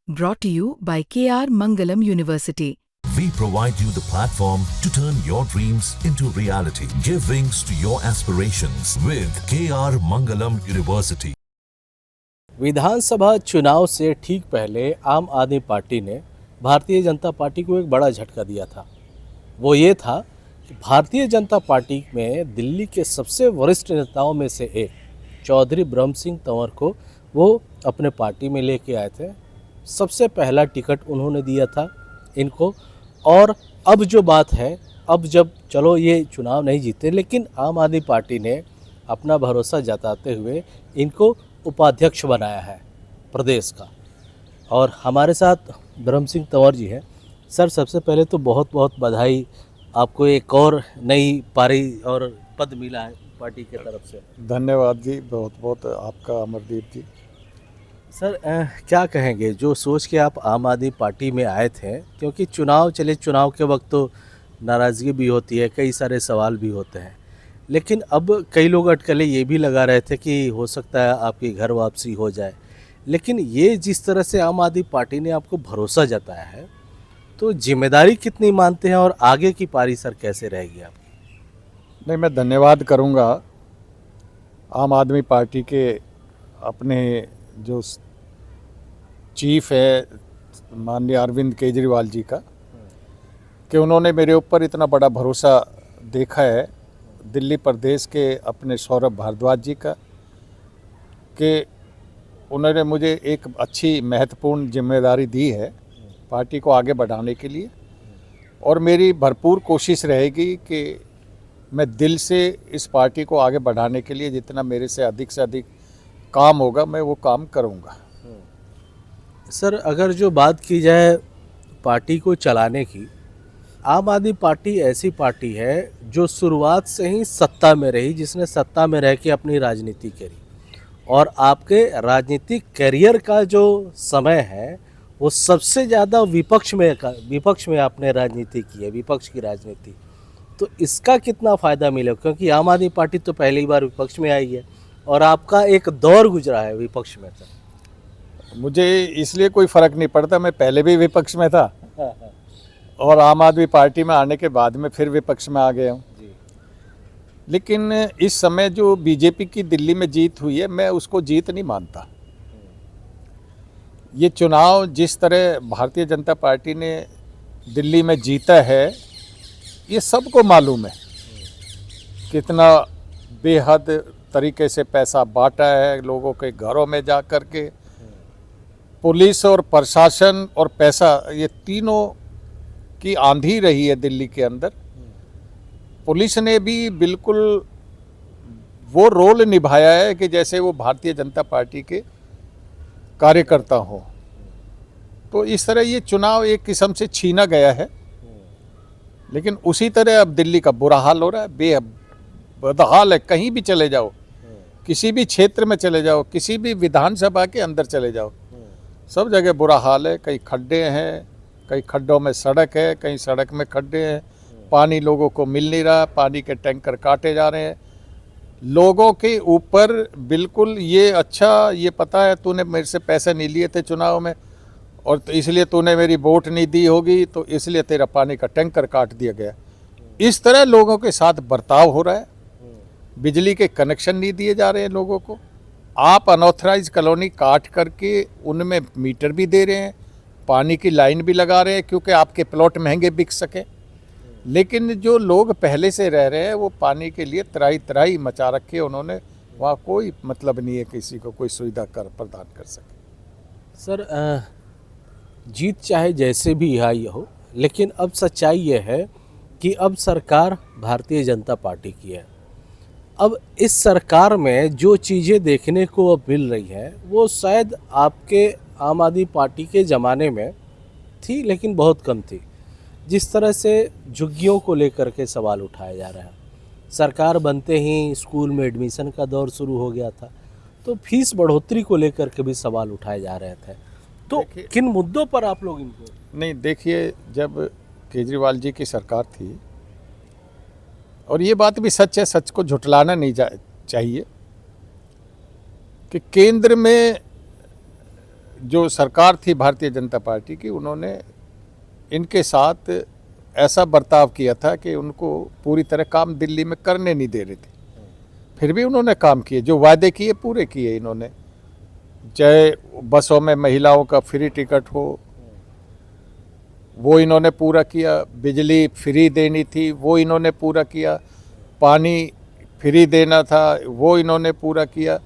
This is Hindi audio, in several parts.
Brought to you by KR Mangalam University. We provide you the platform to turn your dreams into reality. Give wings to your aspirations with KR Mangalam University. विधानसभा चुनाव से ठीक पहले आम आदमी पार्टी ने भारतीय जनता पार्टी को एक बड़ा झटका दिया था। वो ये था कि भारतीय जनता पार्टी में दिल्ली के सबसे वरिष्ठ नेताओं में से एक चौधरी ब्रह्म सिंह तंवर को वो अपने पार्टी में लेके आए थे। सबसे पहला टिकट उन्होंने दिया था इनको। और अब जो बात है, अब जब चलो ये चुनाव नहीं जीते, लेकिन आम आदमी पार्टी ने अपना भरोसा जताते हुए इनको उपाध्यक्ष बनाया है प्रदेश का। और हमारे साथ ब्रह्म सिंह तंवर जी हैं। सर, सबसे पहले तो बहुत बहुत बधाई, आपको एक और नई पारी और पद मिला है पार्टी की तरफ से। धन्यवाद जी, बहुत बहुत आपका, अमरदीप जी। सर, क्या कहेंगे जो सोच के आप आम आदमी पार्टी में आए थे, क्योंकि चुनाव के वक्त तो नाराज़गी भी होती है, कई सारे सवाल भी होते हैं, लेकिन अब कई लोग अटकलें ये भी लगा रहे थे कि हो सकता है आपकी घर वापसी हो जाए। लेकिन ये जिस तरह से आम आदमी पार्टी ने आपको भरोसा जताया है, तो जिम्मेदारी कितनी मानते हैं और आगे की पारी सर कैसे रहेगी आपकी? नहीं, मैं धन्यवाद करूंगा आम आदमी पार्टी के अपने जो चीफ है माननीय अरविंद केजरीवाल जी का, कि उन्होंने मेरे ऊपर इतना बड़ा भरोसा देखा है। दिल्ली प्रदेश के अपने सौरभ भारद्वाज जी का, कि उन्होंने मुझे एक अच्छी महत्वपूर्ण जिम्मेदारी दी है पार्टी को आगे बढ़ाने के लिए। और मेरी भरपूर कोशिश रहेगी कि मैं दिल से इस पार्टी को आगे बढ़ाने के लिए जितना मेरे से अधिक काम होगा, मैं वो काम करूँगा। सर, अगर जो बात की जाए पार्टी को चलाने की, आम आदमी पार्टी ऐसी पार्टी है जो शुरुआत से ही सत्ता में रही, जिसने सत्ता में रह के अपनी राजनीति करी। और आपके राजनीतिक करियर का जो समय है वो सबसे ज़्यादा विपक्ष में आपने राजनीति की है, विपक्ष की राजनीति। तो इसका कितना फ़ायदा मिले, क्योंकि आम आदमी पार्टी तो पहली बार विपक्ष में आई है और आपका एक दौर गुजरा है विपक्ष में। मुझे इसलिए कोई फ़र्क नहीं पड़ता, मैं पहले भी विपक्ष में था और आम आदमी पार्टी में आने के बाद में फिर विपक्ष में आ गया हूँ। लेकिन इस समय जो बीजेपी की दिल्ली में जीत हुई है, मैं उसको जीत नहीं मानता। ये चुनाव जिस तरह भारतीय जनता पार्टी ने दिल्ली में जीता है, ये सबको मालूम है कितना बेहद तरीके से पैसा बांटा है लोगों के घरों में जा कर के। पुलिस और प्रशासन और पैसा, ये तीनों की आंधी रही है दिल्ली के अंदर। पुलिस ने भी बिल्कुल वो रोल निभाया है कि जैसे वो भारतीय जनता पार्टी के कार्यकर्ता हो। तो इस तरह ये चुनाव एक किस्म से छीना गया है। लेकिन उसी तरह अब दिल्ली का बुरा हाल हो रहा है, बदहाल है। कहीं भी चले जाओ, किसी भी क्षेत्र में चले जाओ, किसी भी विधानसभा के अंदर चले जाओ, सब जगह बुरा हाल है। कई खड्डे हैं, कई खड्डों में सड़क है, कई सड़क में खड्डे हैं। पानी लोगों को मिल नहीं रहा, पानी के टैंकर काटे जा रहे हैं लोगों के ऊपर। बिल्कुल ये अच्छा, ये पता है तूने मेरे से पैसे नहीं लिए थे चुनाव में, और तो इसलिए तूने मेरी वोट नहीं दी होगी, तो इसलिए तेरा पानी का टैंकर काट दिया गया। इस तरह लोगों के साथ बर्ताव हो रहा है। बिजली के कनेक्शन नहीं दिए जा रहे हैं लोगों को। आप अनऑथराइज कॉलोनी काट करके उनमें मीटर भी दे रहे हैं, पानी की लाइन भी लगा रहे हैं, क्योंकि आपके प्लॉट महंगे बिक सकें। लेकिन जो लोग पहले से रह रहे हैं वो पानी के लिए त्राही मचा रखे उन्होंने। वहाँ कोई मतलब नहीं है किसी को कोई सुविधा प्रदान कर सके। सर, जीत चाहे जैसे भी आई हो, लेकिन अब सच्चाई ये है कि अब सरकार भारतीय जनता पार्टी की है। अब इस सरकार में जो चीज़ें देखने को अब मिल रही हैं वो शायद आपके आम आदमी पार्टी के ज़माने में थी, लेकिन बहुत कम थी। जिस तरह से झुग्गियों को लेकर के सवाल उठाया जा रहा है, सरकार बनते ही स्कूल में एडमिशन का दौर शुरू हो गया था, तो फीस बढ़ोतरी को लेकर के भी सवाल उठाए जा रहे थे। तो किन मुद्दों पर आप लोग इनको नहीं, देखिए, जब केजरीवाल जी की सरकार थी, और ये बात भी सच है, सच को झुठलाना नहीं चाहिए, कि केंद्र में जो सरकार थी भारतीय जनता पार्टी की, उन्होंने इनके साथ ऐसा बर्ताव किया था कि उनको पूरी तरह काम दिल्ली में करने नहीं दे रहे थे। फिर भी उन्होंने काम किए, जो वादे किए पूरे किए इन्होंने। चाहे बसों में महिलाओं का फ्री टिकट हो, वो इन्होंने पूरा किया। बिजली फ्री देनी थी, वो इन्होंने पूरा किया। पानी फ्री देना था, वो इन्होंने पूरा किया।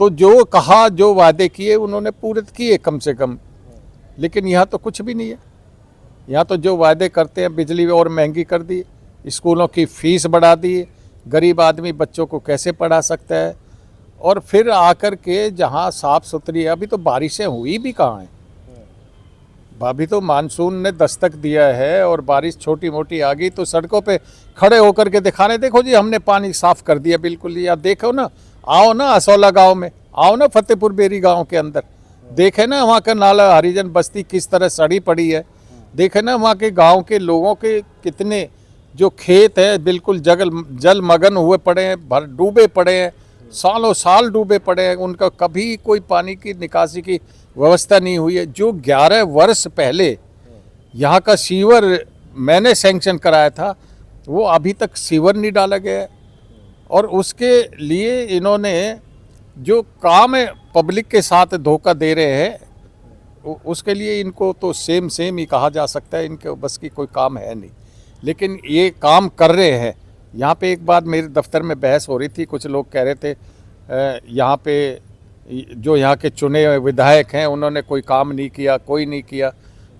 तो जो कहा, जो वादे किए उन्होंने पूरे किए कम से कम। लेकिन यहाँ तो कुछ भी नहीं है। यहाँ तो जो वादे करते हैं, बिजली और महंगी कर दी, स्कूलों की फीस बढ़ा दी, गरीब आदमी बच्चों को कैसे पढ़ा सकता है। और फिर आकर के जहाँ साफ़ सुथरी है, अभी तो बारिशें हुई भी कहाँ हैं। अभी तो मानसून ने दस्तक दिया है और बारिश छोटी मोटी आ गई तो सड़कों पे खड़े होकर के दिखाने, देखो जी हमने पानी साफ़ कर दिया बिल्कुल। या देखो ना, आओ ना असौला गांव में, आओ ना फतेहपुर बेरी गांव के अंदर, देखे ना वहाँ का नाला हरिजन बस्ती किस तरह सड़ी पड़ी है। देखे ना वहाँ के गांव के लोगों के कितने जो खेत है बिल्कुल जलमग्न हुए पड़े हैं, भर डूबे पड़े हैं, सालों साल डूबे पड़े हैं। उनका कभी कोई पानी की निकासी की व्यवस्था नहीं हुई है। जो 11 वर्ष पहले यहाँ का सीवर मैंने सैंक्शन कराया था, वो अभी तक सीवर नहीं डाला गया है। और उसके लिए इन्होंने जो काम है पब्लिक के साथ धोखा दे रहे हैं, उसके लिए इनको तो सेम ही कहा जा सकता है। इनके बस की कोई काम है नहीं, लेकिन ये काम कर रहे हैं। यहाँ पे एक बार मेरे दफ्तर में बहस हो रही थी, कुछ लोग कह रहे थे यहाँ पे जो यहाँ के चुने हुए विधायक हैं उन्होंने कोई काम नहीं किया, कोई नहीं किया।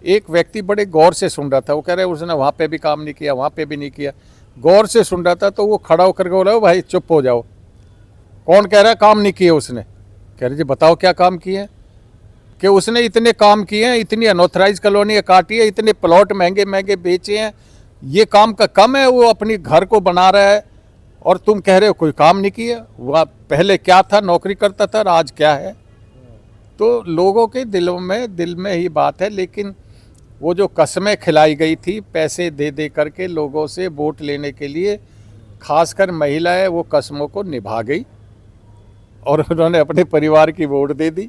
एक व्यक्ति बड़े गौर से सुन रहा था, वो कह रहे उसने वहाँ पे भी काम नहीं किया, वहाँ पे भी नहीं किया। गौर से सुन रहा था तो वो खड़ा होकर के बोला, भाई चुप हो जाओ, कौन कह रहा है काम नहीं किए उसने? कह रहे जी बताओ क्या काम किए? कि उसने इतने काम किए हैं, इतनी अनऑथराइज कॉलोनियाँ काटी है, इतने प्लॉट महंगे महंगे बेचे हैं, ये काम का कम है, वो अपनी घर को बना रहा है और तुम कह रहे हो कोई काम नहीं किया। वह पहले क्या था, नौकरी करता था, और आज क्या है? तो लोगों के दिल में ही बात है। लेकिन वो जो कस्में खिलाई गई थी पैसे दे दे करके लोगों से वोट लेने के लिए, खासकर महिलाएं वो कस्मों को निभा गई और उन्होंने अपने परिवार की वोट दे दी।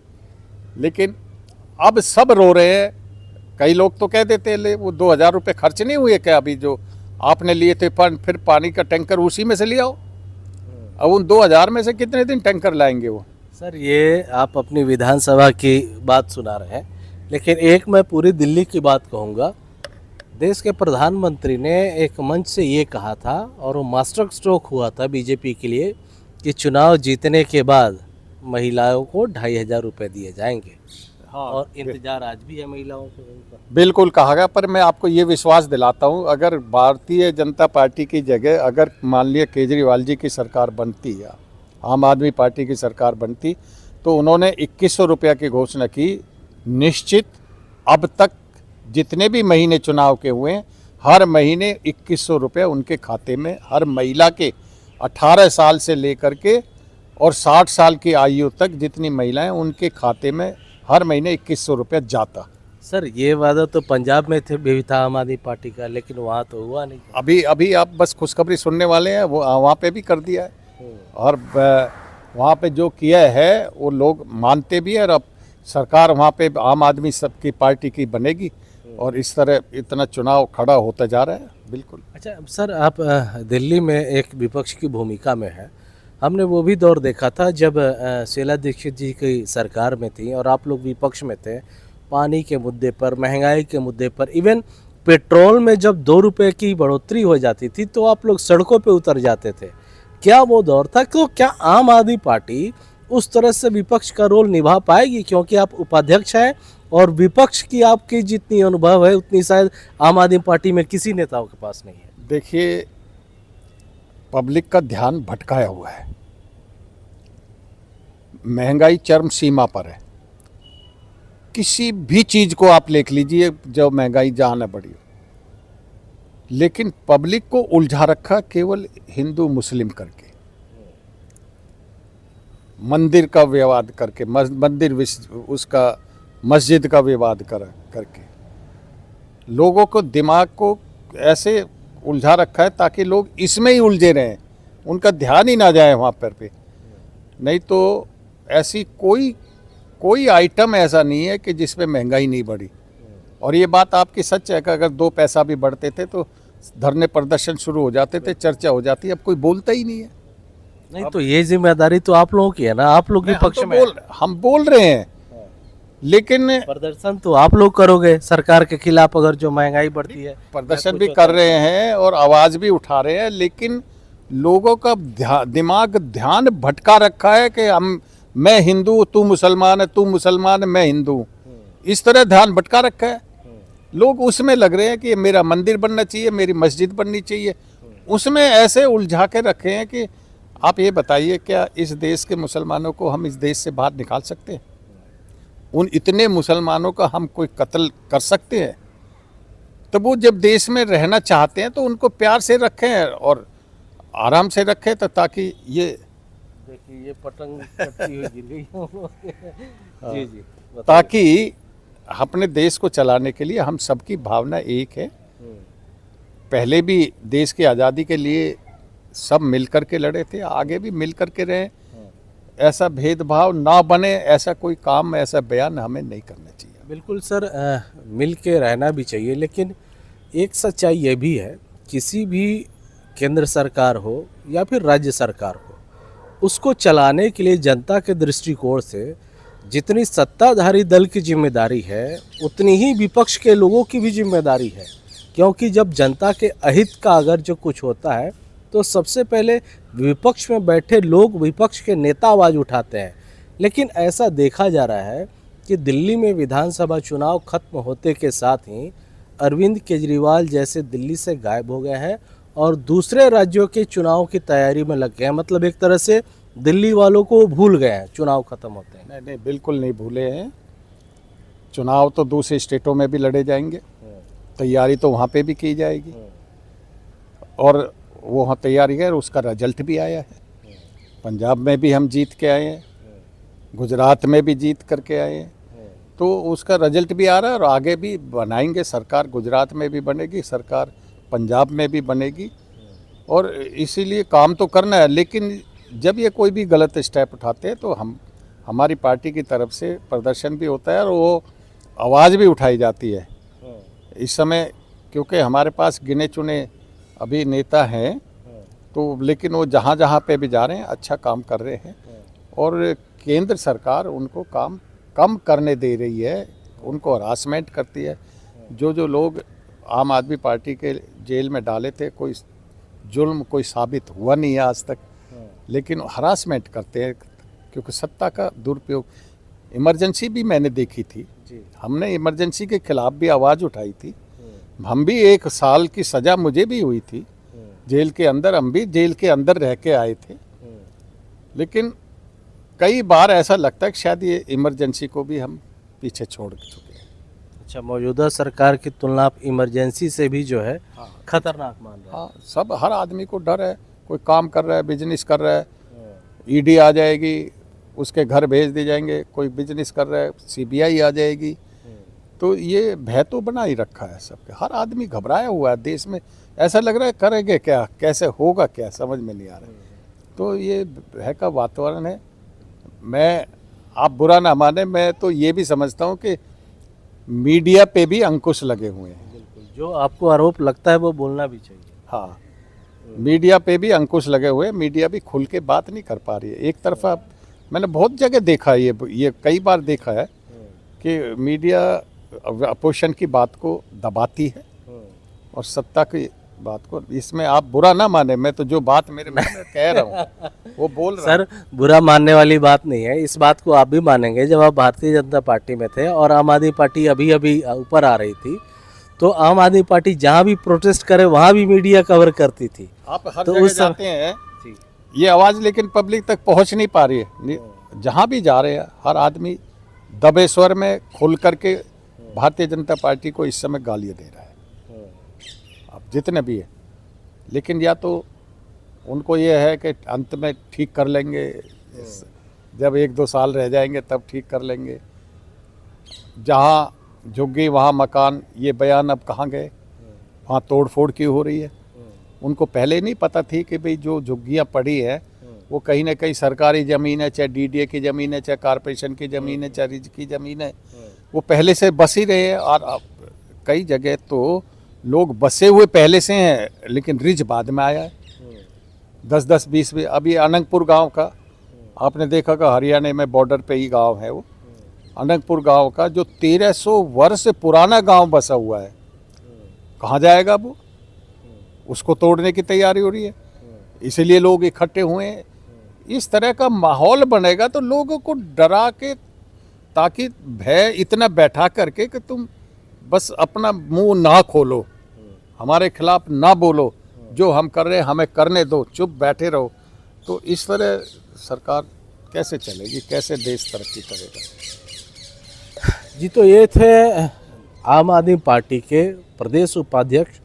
लेकिन अब सब रो रहे हैं। कई लोग तो कह देते ले वो 2000 रुपये खर्च नहीं हुए क्या अभी जो आपने लिए थे, फिर पानी का टैंकर उसी में से ले आओ। अब उन 2000 में से कितने दिन टैंकर लाएंगे वो? सर ये आप अपनी विधानसभा की बात सुना रहे हैं, लेकिन एक मैं पूरी दिल्ली की बात कहूँगा। देश के प्रधानमंत्री ने एक मंच से ये कहा था और वो मास्टर स्ट्रोक हुआ था बीजेपी के लिए कि चुनाव जीतने के बाद महिलाओं को 2500 रुपये दिए जाएंगे। हाँ, और इंतजार आज भी है महिलाओं को उनका। बिल्कुल कहा गया, पर मैं आपको ये विश्वास दिलाता हूँ, अगर भारतीय जनता पार्टी की जगह अगर मान लिया केजरीवाल जी की सरकार बनती या आम आदमी पार्टी की सरकार बनती, तो उन्होंने 2100 रुपये की घोषणा की। निश्चित अब तक जितने भी महीने चुनाव के हुए हैं, हर महीने 2100 रुपये उनके खाते में, हर महिला के 18 साल से लेकर के और 60 साल की आयु तक जितनी महिलाएं, उनके खाते में हर महीने 2100 रुपये जाता। सर ये वादा तो पंजाब में भी था आम आदमी पार्टी का, लेकिन वहाँ तो हुआ नहीं। अभी आप बस खुशखबरी सुनने वाले हैं, वो वहाँ पे भी कर दिया है। और वहाँ पे जो किया है वो लोग मानते भी हैं। और अब सरकार वहाँ पे आम आदमी सबकी पार्टी की बनेगी और इस तरह इतना चुनाव खड़ा होता जा रहा है। बिल्कुल। अच्छा सर, आप दिल्ली में एक विपक्ष की भूमिका में है। हमने वो भी दौर देखा था जब शीला दीक्षित जी की सरकार में थी और आप लोग विपक्ष में थे। पानी के मुद्दे पर, महंगाई के मुद्दे पर, इवन पेट्रोल में जब 2 रुपये की बढ़ोतरी हो जाती थी तो आप लोग सड़कों पे उतर जाते थे। क्या वो दौर था? तो क्या आम आदमी पार्टी उस तरह से विपक्ष का रोल निभा पाएगी? क्योंकि आप उपाध्यक्ष हैं और विपक्ष की आपकी जितनी अनुभव है उतनी शायद आम आदमी पार्टी में किसी नेताओं के पास नहीं है। देखिए, पब्लिक का ध्यान भटकाया हुआ है। महंगाई चरम सीमा पर है। किसी भी चीज़ को आप देख लीजिए, जो महंगाई जहाँ न बढ़ी, लेकिन पब्लिक को उलझा रखा केवल हिंदू मुस्लिम करके, मंदिर का विवाद करके, उसका मस्जिद का विवाद करके लोगों को दिमाग को ऐसे उलझा रखा है ताकि लोग इसमें ही उलझे रहें, उनका ध्यान ही ना जाए वहाँ पर पे। नहीं तो ऐसी कोई कोई आइटम ऐसा नहीं है कि जिसमें महंगाई नहीं बढ़ी। और ये बात आपकी सच है कि अगर 2 पैसा भी बढ़ते थे तो धरने प्रदर्शन शुरू हो जाते थे, चर्चा हो जाती। अब कोई बोलता ही नहीं है। नहीं तो ये जिम्मेदारी तो आप लोगों की है ना, आप लोग के पक्ष में हम बोल रहे हैं, लेकिन प्रदर्शन तो आप लोग करोगे सरकार के खिलाफ अगर जो महंगाई बढ़ती है। प्रदर्शन भी कर रहे हैं और आवाज भी उठा रहे हैं, लेकिन लोगों का दिमाग ध्यान भटका रखा है कि मैं हिंदू, तू मुसलमान है, तू मुसलमान है, मैं हिंदू। इस तरह ध्यान भटका रखा है। लोग उसमें लग रहे हैं कि मेरा मंदिर बनना चाहिए, मेरी मस्जिद बननी चाहिए। उसमें ऐसे उलझा के रखे हैं कि आप ये बताइए, क्या इस देश के मुसलमानों को हम इस देश से बाहर निकाल सकते हैं? उन इतने मुसलमानों का हम कोई कत्ल कर सकते हैं? तो वो जब देश में रहना चाहते हैं तो उनको प्यार से रखें और आराम से रखें, तो ताकि ये देखिए ये पतंग कटती हुई गिर गई। जी जी, ताकि अपने देश को चलाने के लिए हम सबकी भावना एक है। पहले भी देश की आज़ादी के लिए सब मिलकर के लड़े थे, आगे भी मिलकर के रहे। ऐसा भेदभाव ना बने, ऐसा कोई काम, ऐसा बयान हमें नहीं करना चाहिए। बिल्कुल सर, मिल के रहना भी चाहिए, लेकिन एक सच्चाई ये भी है, किसी भी केंद्र सरकार हो या फिर राज्य सरकार हो, उसको चलाने के लिए जनता के दृष्टिकोण से जितनी सत्ताधारी दल की जिम्मेदारी है, उतनी ही विपक्ष के लोगों की भी जिम्मेदारी है। क्योंकि जब जनता के अहित का अगर जो कुछ होता है तो सबसे पहले विपक्ष में बैठे लोग, विपक्ष के नेता आवाज़ उठाते हैं। लेकिन ऐसा देखा जा रहा है कि दिल्ली में विधानसभा चुनाव खत्म होते के साथ ही अरविंद केजरीवाल जैसे दिल्ली से गायब हो गए हैं और दूसरे राज्यों के चुनाव की तैयारी में लग गए हैं। मतलब एक तरह से दिल्ली वालों को भूल गए हैं चुनाव खत्म होते हैं। नहीं, बिल्कुल नहीं भूले हैं। चुनाव तो दूसरे स्टेटों में भी लड़े जाएंगे, तैयारी तो वहाँ पे भी की जाएगी, और वो वहाँ तैयारी है, उसका रिजल्ट भी आया है। पंजाब में भी हम जीत के आए हैं, गुजरात में भी जीत करके आए हैं, तो उसका रिजल्ट भी आ रहा है। और आगे भी बनाएंगे सरकार, गुजरात में भी बनेगी सरकार, पंजाब में भी बनेगी। और इसीलिए काम तो करना है, लेकिन जब ये कोई भी गलत स्टेप उठाते हैं तो हमारी पार्टी की तरफ से प्रदर्शन भी होता है और वो आवाज़ भी उठाई जाती है। इस समय क्योंकि हमारे पास गिने चुने अभी नेता हैं, तो लेकिन वो जहाँ जहाँ पे भी जा रहे हैं अच्छा काम कर रहे हैं, और केंद्र सरकार उनको काम कम करने दे रही है, उनको हरासमेंट करती है। जो लोग आम आदमी पार्टी के जेल में डाले थे, कोई जुल्म कोई साबित हुआ नहीं है आज तक, लेकिन हरासमेंट करते हैं क्योंकि सत्ता का दुरुपयोग। इमरजेंसी भी मैंने देखी थी, हमने इमरजेंसी के खिलाफ भी आवाज़ उठाई थी। हम भी 1 साल की सज़ा मुझे भी हुई थी जेल के अंदर, हम भी जेल के अंदर रह के आए थे। लेकिन कई बार ऐसा लगता है कि शायद ये इमरजेंसी को भी हम पीछे छोड़ चुके हैं। अच्छा, मौजूदा सरकार की तुलना आप इमरजेंसी से भी जो है खतरनाक मान रहे हैं। हाँ, सब हर आदमी को डर है, कोई काम कर रहा है, बिजनेस कर रहा है, ईडी आ जाएगी, उसके घर भेज दिए जाएंगे। कोई बिजनेस कर रहा है, सीबीआई आ जाएगी। तो ये भय तो बना ही रखा है सबके, हर आदमी घबराया हुआ है देश में। ऐसा लग रहा है करेंगे क्या, कैसे होगा क्या, समझ में नहीं आ रहा। तो ये भय का वातावरण है। आप बुरा ना माने, मैं तो ये भी समझता हूँ कि मीडिया पे भी अंकुश लगे हुए हैं। बिल्कुल, जो आपको आरोप लगता है वो बोलना भी चाहिए। हाँ, मीडिया पे भी अंकुश लगे हुए हैं। मीडिया भी खुल के बात नहीं कर पा रही है। एक तरफा मैंने बहुत जगह देखा है, ये कई बार देखा है कि मीडिया अपोजिशन की बात को दबाती है और सत्ता की बात को। इसमें आप बुरा ना माने, मैं तो जो बात मेरे मन में कह रहा हूँ वो बोल रहा हूँ। सर, बुरा मानने वाली बात नहीं है, इस बात को आप भी मानेंगे। जब आप भारतीय जनता पार्टी में थे और आम आदमी पार्टी अभी अभी ऊपर आ रही थी, तो आम आदमी पार्टी जहाँ भी प्रोटेस्ट करे वहाँ भी मीडिया कवर करती थी। आप हर जगह जाते हैं, ये आवाज़ लेकिन पब्लिक तक पहुँच नहीं पा रही है। जहाँ भी जा रहे हैं हर आदमी दबे स्वर में खुल करके भारतीय जनता पार्टी को इस समय गालियाँ दे रहा है, अब जितने भी है। लेकिन या तो उनको ये है कि अंत में ठीक कर लेंगे, जब 1-2 साल रह जाएंगे तब ठीक कर लेंगे। जहाँ झुग्गी वहाँ मकान, ये बयान अब कहाँ गए? वहाँ तोड़ फोड़ क्यों हो रही है? उनको पहले नहीं पता थी कि भाई जो झुग्गियाँ पड़ी हैं वो कहीं ना कहीं सरकारी ज़मीन है, चाहे डीडीए की ज़मीन है, चाहे कॉरपोरेशन की ज़मीन है, चाहे रिज की ज़मीन है, वो पहले से बस ही रहे हैं। और अब कई जगह तो लोग बसे हुए पहले से हैं, लेकिन रिज बाद में आया है। 10-10, 20 अभी अनंगपुर गांव का आपने देखा कि हरियाणा में बॉर्डर पे ही गांव है वो। अनंगपुर गांव का जो 1300 वर्ष पुराना गांव बसा हुआ है, कहाँ जाएगा वो? उसको तोड़ने की तैयारी हो रही है, इसीलिए लोग इकट्ठे हुए हैं। इस तरह का माहौल बनेगा तो लोगों को डरा के, ताकि भय इतना बैठा करके कि तुम बस अपना मुंह ना खोलो, हमारे खिलाफ ना बोलो, जो हम कर रहे हैं हमें करने दो, चुप बैठे रहो। तो इस तरह सरकार कैसे चलेगी, कैसे देश तरक्की करेगा? जी, तो ये थे आम आदमी पार्टी के प्रदेश उपाध्यक्ष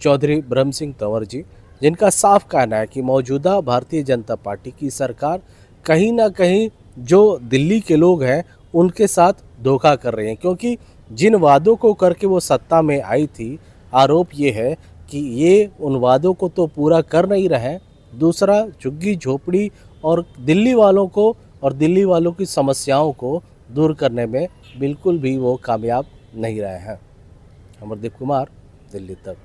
चौधरी ब्रह्म सिंह तंवर जी, जिनका साफ कहना है कि मौजूदा भारतीय जनता पार्टी की सरकार कहीं ना कहीं जो दिल्ली के लोग हैं उनके साथ धोखा कर रहे हैं, क्योंकि जिन वादों को करके वो सत्ता में आई थी, आरोप ये है कि ये उन वादों को तो पूरा कर नहीं रहे हैं। दूसरा, झुग्गी झोपड़ी और दिल्ली वालों को और दिल्ली वालों की समस्याओं को दूर करने में बिल्कुल भी वो कामयाब नहीं रहे हैं। अमरदीप कुमार, दिल्ली तक।